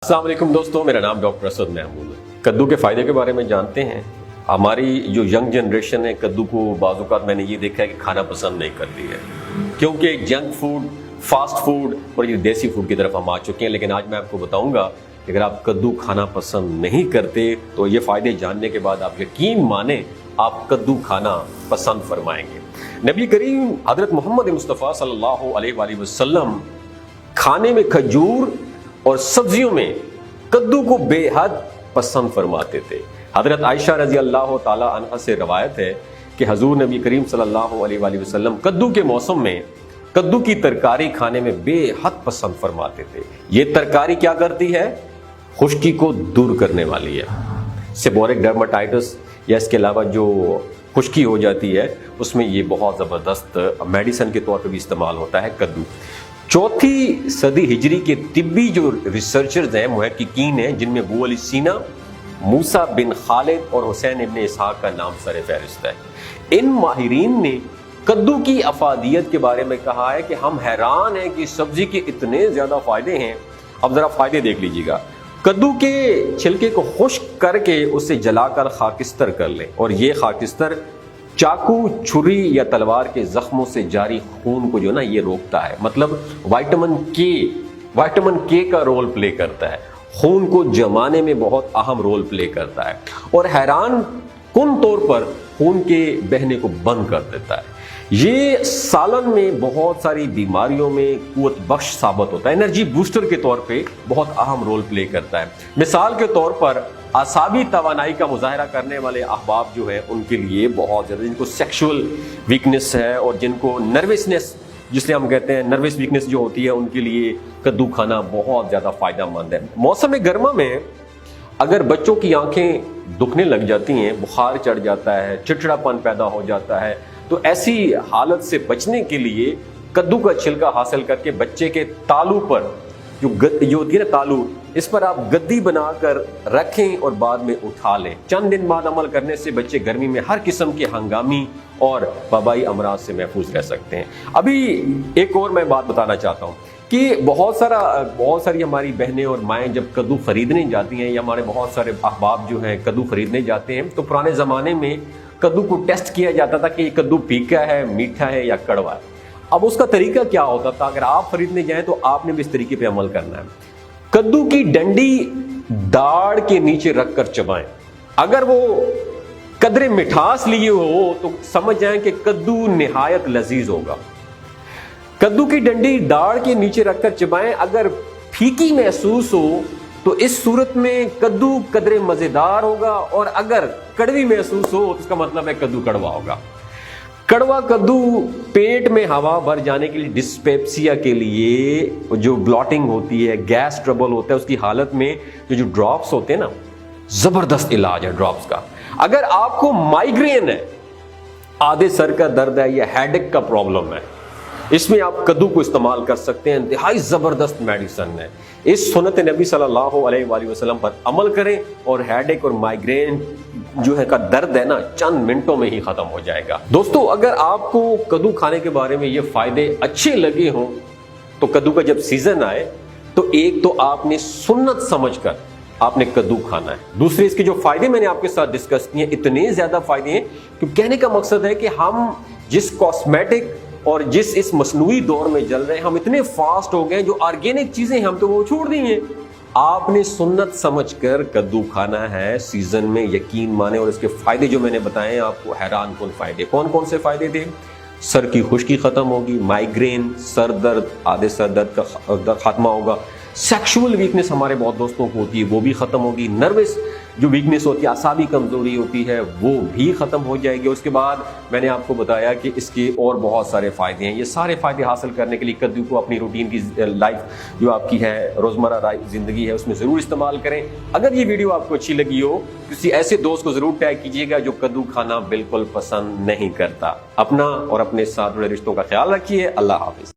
अस्सलाम वालेकुम दोस्तों, मेरा नाम डॉक्टर असद महमूद है। कद्दू के फ़ायदे के बारे में जानते हैं। हमारी जो यंग जनरेशन है कद्दू को बाज़ मैंने ये देखा है कि खाना पसंद नहीं करती है, क्योंकि जंक फूड, फास्ट फूड और ये देसी फूड की तरफ हम आ चुके हैं। लेकिन आज मैं आपको बताऊंगा कि अगर आप कद्दू खाना पसंद नहीं करते तो ये फ़ायदे जानने के बाद आप यकीन माने आप कद्दू खाना पसंद फरमाएंगे। नबी करीम हज़रत मोहम्मद मुस्तफ़ा सल्लल्लाहु अलैहि वसल्लम खाने में खजूर और सब्जियों में कद्दू को बेहद पसंद फरमाते थे। हजरत आयशा रजी अल्लाह ताला अन्हा से रवायत है कि हुजूर नबी करीम सल्लल्लाहु अलैहि वसल्लम कद्दू के मौसम में कद्दू की तरकारी खाने में बेहद पसंद फरमाते थे। ये तरकारी क्या करती है? खुश्की को दूर करने वाली है। सेबोरिक डर्माटाइटिस या इसके अलावा जो खुश्की हो जाती है उसमें ये बहुत ज़बरदस्त मेडिसिन के तौर पर भी इस्तेमाल होता है कद्दू। चौथी सदी हिजरी के तिब्बी जो रिसर्चर्स हैं, मुहक्किकीन हैं, जिनमें अबू अली सीना, मूसा बिन खालिद और हुसैन इब्न इसहाक का नाम सर फहरिस्त है। इन माहिरीन ने कद्दू की अफादियत के बारे में कहा है कि हम हैरान हैं कि सब्जी के इतने ज़्यादा फ़ायदे हैं। अब ज़रा फ़ायदे देख लीजिएगा। कद्दू के छिलके को खुश्क करके उसे जलाकर खाकिस्तर कर लें, और ये खाकिस्तर चाकू, छुरी या तलवार के जख्मों से जारी खून को जो ना ये रोकता है। मतलब विटामिन के का रोल प्ले करता है, खून को जमाने में बहुत अहम रोल प्ले करता है, और हैरान कुन तौर पर खून के बहने को बंद कर देता है। ये सालन में बहुत सारी बीमारियों में कुव्वत बख्श साबित होता है, एनर्जी बूस्टर के तौर पे बहुत अहम रोल प्ले करता है। मिसाल के तौर पर आसाबी तवानाई का मुजाहरा करने वाले अहबाब जो है उनके लिए बहुत ज़्यादा, जिनको सेक्सुअल वीकनेस है और जिनको नर्वसनेस, जिससे हम कहते हैं नर्वस वीकनेस जो होती है, उनके लिए कद्दू खाना बहुत ज़्यादा फ़ायदेमंद है। मौसम गर्मा में अगर बच्चों की आंखें दुखने लग जाती हैं, बुखार चढ़ जाता है, चिड़चिड़ापन पैदा हो जाता है, तो ऐसी हालत से बचने के लिए कद्दू का छिलका हासिल करके बच्चे के तालू पर जो होती है ना तालू, इस पर आप गद्दी बनाकर रखें और बाद में उठा लें। चंद दिन बाद अमल करने से बच्चे गर्मी में हर किस्म के हंगामी और वबाई अमराज से महफूज रह सकते हैं। अभी एक और मैं बात बताना चाहता हूँ कि बहुत सारी हमारी बहनें और माएँ जब कद्दू खरीदने जाती हैं, या हमारे बहुत सारे अहबाब जो हैं कद्दू खरीदने जाते हैं, तो पुराने ज़माने में कद्दू को टेस्ट किया जाता था कि कद्दू फीका है, मीठा है या कड़वा है। अब उसका तरीका क्या होता था? अगर आप खरीदने जाएं तो आपने भी इस तरीके पे अमल करना है। कद्दू की डंडी दाढ़ के नीचे रखकर चबाएं। अगर वो कदरे मिठास लिए हो तो समझ जाएं कि कद्दू निहायत लजीज होगा। कद्दू की डंडी दाढ़ के नीचे रखकर चबाएं। अगर फीकी महसूस हो तो इस सूरत में कद्दू कदरे मजेदार होगा, और अगर कड़वी महसूस हो तो इसका मतलब है कद्दू कड़वा होगा। कड़वा कद्दू पेट में हवा भर जाने के लिए, डिस्पेप्सिया के लिए, जो ब्लॉटिंग होती है, गैस ट्रबल होता है, उसकी हालत में जो ड्रॉप्स होते हैं ना, जबरदस्त इलाज है ड्रॉप्स का। अगर आपको माइग्रेन है, आधे सर का दर्द है या हेडेक का प्रॉब्लम है, इसमें आप कद्दू को इस्तेमाल कर सकते हैं। इंतहाई जबरदस्त मेडिसिन है। इस सुन्नत नबी सल्लल्लाहु अलैहि वसल्लम पर अमल करें और हेडेक और माइग्रेन जो है का दर्द है ना, चंद मिनटों में ही खत्म हो जाएगा। दोस्तों, अगर आपको कद्दू खाने के बारे में ये फायदे अच्छे लगे हों तो कद्दू का जब सीजन आए तो एक तो आपने सुन्नत समझकर आपने कद्दू खाना है। दूसरे, इसके जो फायदे मैंने आपके साथ डिस्कस किए, इतने ज्यादा फायदे हैं कि कहने का मकसद है कि हम जिस कॉस्मेटिक और जिस इस मसनूई दौर में चल रहे हैं, हम इतने फास्ट हो गए, जो ऑर्गेनिक चीजें हम तो वो छोड़ दी हैं। आपने सुन्नत समझकर कद्दू खाना है सीजन में, यकीन माने। और इसके फायदे जो मैंने बताए आपको हैरान कुन फायदे। कौन कौन से फायदे थे? सर की खुश्की खत्म होगी, माइग्रेन, सर दर्द, आधे सर दर्द का खात्मा होगा, सेक्सुअल वीकनेस हमारे बहुत दोस्तों को होती है वो भी खत्म होगी, नर्वस जो वीकनेस होती है, आसाबी कमजोरी होती है, वो भी खत्म हो जाएगी। उसके बाद मैंने आपको बताया कि इसके और बहुत सारे फायदे हैं। ये सारे फायदे हासिल करने के लिए कद्दू को अपनी रूटीन की लाइफ जो आपकी है, रोजमर्रा जिंदगी है, उसमें जरूर इस्तेमाल करें। अगर ये वीडियो आपको अच्छी लगी हो, किसी ऐसे दोस्त को जरूर टैग कीजिएगा जो कद्दू खाना बिल्कुल पसंद नहीं करता। अपना और अपने साथ जुड़े रिश्तों का ख्याल रखिए। अल्लाह हाफिज।